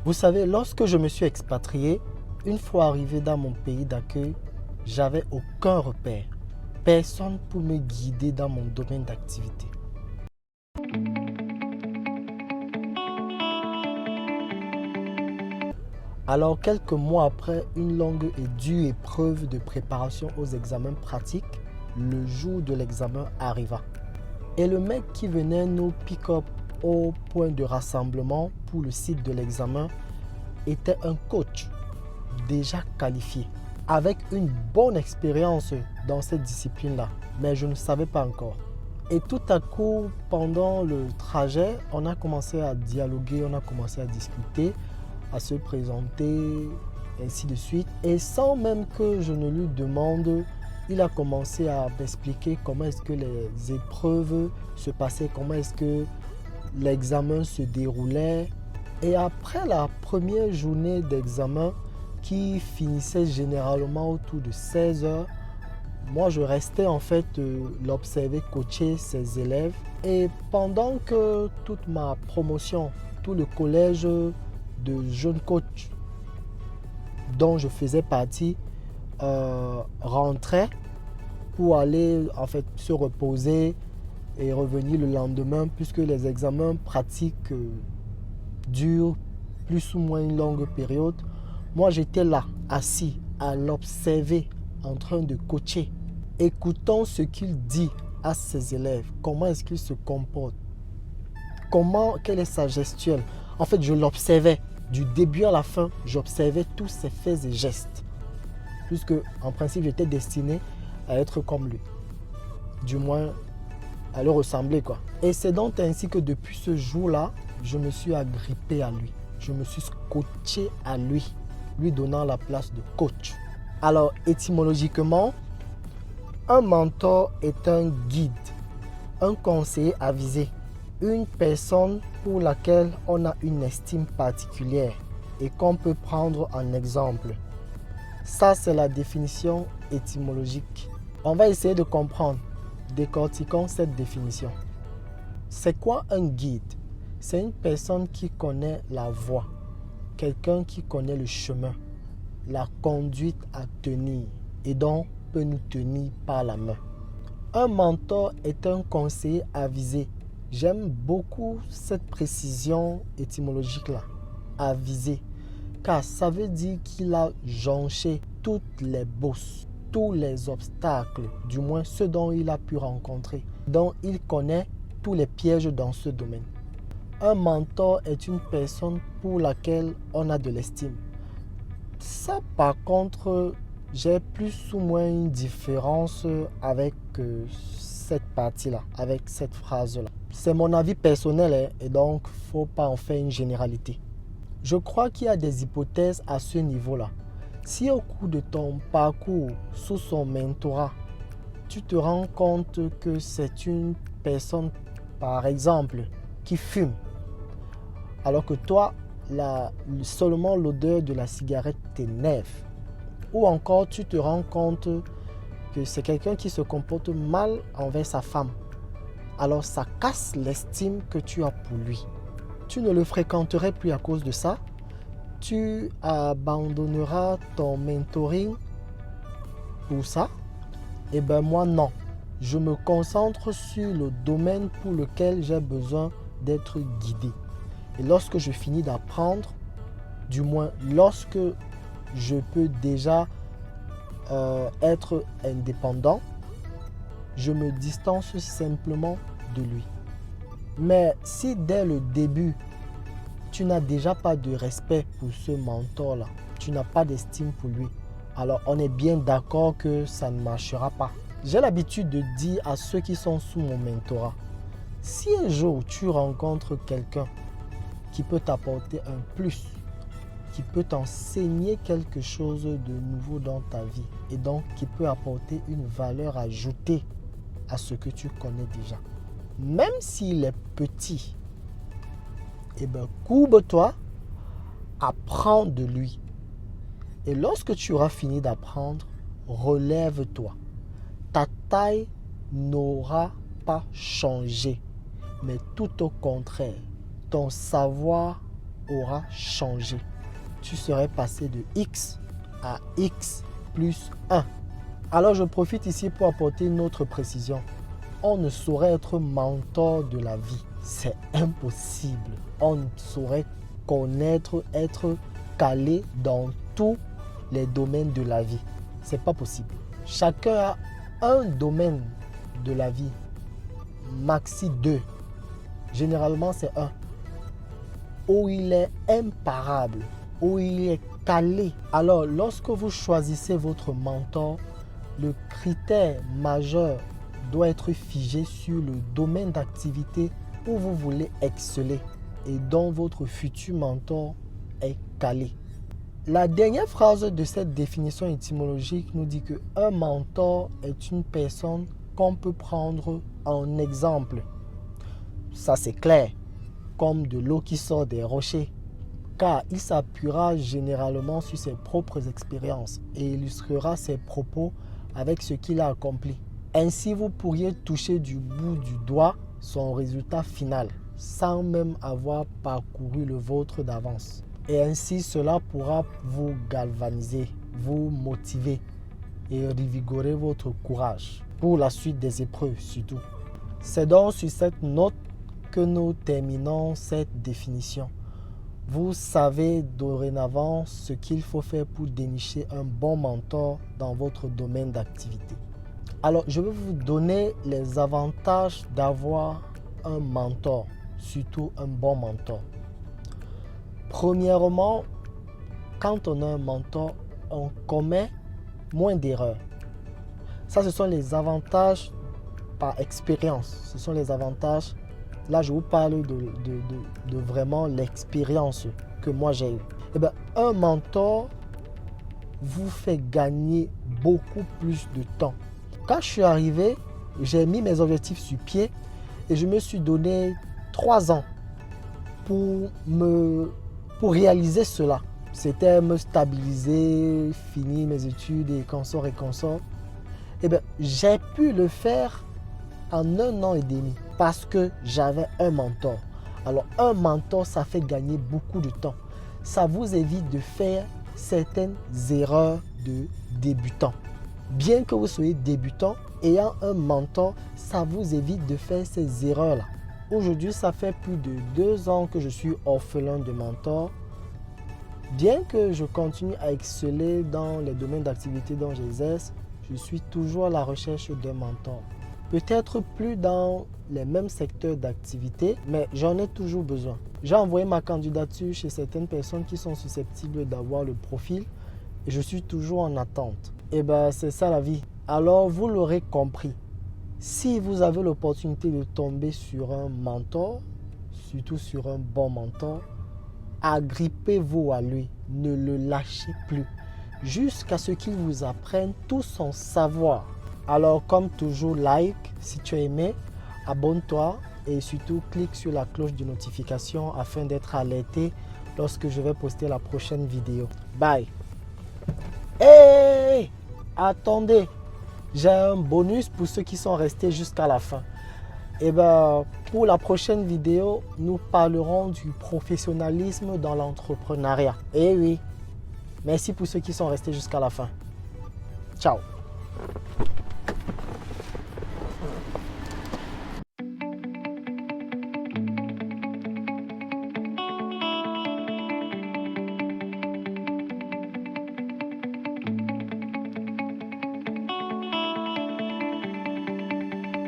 Vous savez, lorsque je me suis expatrié, une fois arrivé dans mon pays d'accueil, j'avais aucun repère, personne pour me guider dans mon domaine d'activité. Alors, quelques mois après une longue et dure épreuve de préparation aux examens pratiques, le jour de l'examen arriva. Et le mec qui venait nous pick-up au point de rassemblement pour le site de l'examen était un coach déjà qualifié, avec une bonne expérience dans cette discipline-là, mais je ne savais pas encore. Et tout à coup, pendant le trajet, on a commencé à dialoguer, on a commencé à discuter, à se présenter, ainsi de suite. Et sans même que je ne lui demande, il a commencé à m'expliquer comment est-ce que les épreuves se passaient, comment est-ce que l'examen se déroulait. Et après la première journée d'examen, qui finissait généralement autour de 16 heures, moi je restais en fait l'observer coacher ses élèves. Et pendant que toute ma promotion, tout le collège de jeunes coachs dont je faisais partie rentrait pour aller en fait se reposer et revenir le lendemain, puisque les examens pratiques durent plus ou moins une longue période. Moi j'étais là, assis à l'observer, en train de coacher, écoutant ce qu'il dit à ses élèves, comment est-ce qu'il se comporte, quelle est sa gestuelle. En fait, je l'observais du début à la fin, j'observais tous ses faits et gestes, puisque en principe j'étais destiné à être comme lui, du moins à le ressembler quoi. Et c'est donc ainsi que depuis ce jour-là, je me suis agrippé à lui, je me suis scotché à lui donnant la place de coach. Alors étymologiquement, un mentor est un guide, un conseiller avisé, une personne pour laquelle on a une estime particulière et qu'on peut prendre en exemple. Ça, c'est la définition étymologique. On va essayer de comprendre, décortiquons cette définition. C'est quoi un guide? C'est une personne qui connaît la voie, quelqu'un qui connaît le chemin, la conduite à tenir et donc peut nous tenir par la main. Un mentor est un conseiller avisé. J'aime beaucoup cette précision étymologique-là, avisé, car ça veut dire qu'il a jonché toutes les bosses, tous les obstacles, du moins ceux dont il a pu rencontrer. Donc il connaît tous les pièges dans ce domaine. Un mentor est une personne pour laquelle on a de l'estime. Ça, par contre, j'ai plus ou moins une différence avec cette partie-là, avec cette phrase-là. C'est mon avis personnel et donc il ne faut pas en faire une généralité. Je crois qu'il y a des hypothèses à ce niveau-là. Si au cours de ton parcours sous son mentorat, tu te rends compte que c'est une personne, par exemple, qui fume, alors que toi, seulement l'odeur de la cigarette t'énerve. Ou encore, tu te rends compte que c'est quelqu'un qui se comporte mal envers sa femme. Alors, ça casse l'estime que tu as pour lui. Tu ne le fréquenterais plus à cause de ça. Tu abandonneras ton mentoring pour ça. Eh bien, moi, non. Je me concentre sur le domaine pour lequel j'ai besoin d'être guidé. Et lorsque je finis d'apprendre, du moins lorsque je peux déjà être indépendant, je me distance simplement de lui. Mais si dès le début, tu n'as déjà pas de respect pour ce mentor-là, tu n'as pas d'estime pour lui, alors on est bien d'accord que ça ne marchera pas. J'ai l'habitude de dire à ceux qui sont sous mon mentorat, si un jour tu rencontres quelqu'un qui peut t'apporter un plus, qui peut t'enseigner quelque chose de nouveau dans ta vie et donc qui peut apporter une valeur ajoutée à ce que tu connais déjà. Même s'il est petit, eh bien, courbe-toi, apprends de lui. Et lorsque tu auras fini d'apprendre, relève-toi. Ta taille n'aura pas changé, mais tout au contraire, ton savoir aura changé. Tu serais passé de X à X plus 1. Alors je profite ici pour apporter une autre précision. On ne saurait être mentor de la vie. C'est impossible. On ne saurait connaître, être calé dans tous les domaines de la vie. C'est pas possible. Chacun a un domaine de la vie. Maxi 2. Généralement, c'est un. Où il est imparable, où il est calé. Alors, lorsque vous choisissez votre mentor, le critère majeur doit être figé sur le domaine d'activité où vous voulez exceller et dont votre futur mentor est calé. La dernière phrase de cette définition étymologique nous dit qu'un mentor est une personne qu'on peut prendre en exemple. Ça, c'est clair, comme de l'eau qui sort des rochers, car il s'appuiera généralement sur ses propres expériences et illustrera ses propos avec ce qu'il a accompli. Ainsi, vous pourriez toucher du bout du doigt son résultat final, sans même avoir parcouru le vôtre d'avance. Et ainsi, cela pourra vous galvaniser, vous motiver et revigorer votre courage pour la suite des épreuves surtout. C'est donc sur cette note que nous terminons cette définition. Vous savez dorénavant ce qu'il faut faire pour dénicher un bon mentor dans votre domaine d'activité. Alors, je vais vous donner les avantages d'avoir un mentor, surtout un bon mentor. Premièrement, quand on a un mentor, on commet moins d'erreurs. Ça, ce sont les avantages par expérience. Ce sont les avantages. Là, je vous parle de vraiment l'expérience que moi j'ai eue. Eh bien, un mentor vous fait gagner beaucoup plus de temps. Quand je suis arrivé, j'ai mis mes objectifs sur pied et je me suis donné 3 ans pour réaliser cela. C'était me stabiliser, finir mes études et consorts. Eh bien, j'ai pu le faire en 1 an et demi parce que j'avais un mentor. Alors, un mentor, ça fait gagner beaucoup de temps. Ça vous évite de faire certaines erreurs de débutant. Bien que vous soyez débutant, ayant un mentor, ça vous évite de faire ces erreurs-là. Aujourd'hui, ça fait plus de 2 ans que je suis orphelin de mentor. Bien que je continue à exceller dans les domaines d'activité dont j'exerce, je suis toujours à la recherche d'un mentor. Peut-être plus dans les mêmes secteurs d'activité, mais j'en ai toujours besoin. J'ai envoyé ma candidature chez certaines personnes qui sont susceptibles d'avoir le profil et je suis toujours en attente. Et bien, c'est ça la vie. Alors, vous l'aurez compris. Si vous avez l'opportunité de tomber sur un mentor, surtout sur un bon mentor, agrippez-vous à lui. Ne le lâchez plus jusqu'à ce qu'il vous apprenne tout son savoir. Alors, comme toujours, like si tu as aimé, abonne-toi et surtout clique sur la cloche de notification afin d'être alerté lorsque je vais poster la prochaine vidéo. Bye! Hey! Attendez! J'ai un bonus pour ceux qui sont restés jusqu'à la fin. Et ben, pour la prochaine vidéo, nous parlerons du professionnalisme dans l'entrepreneuriat. Eh oui! Merci pour ceux qui sont restés jusqu'à la fin. Ciao!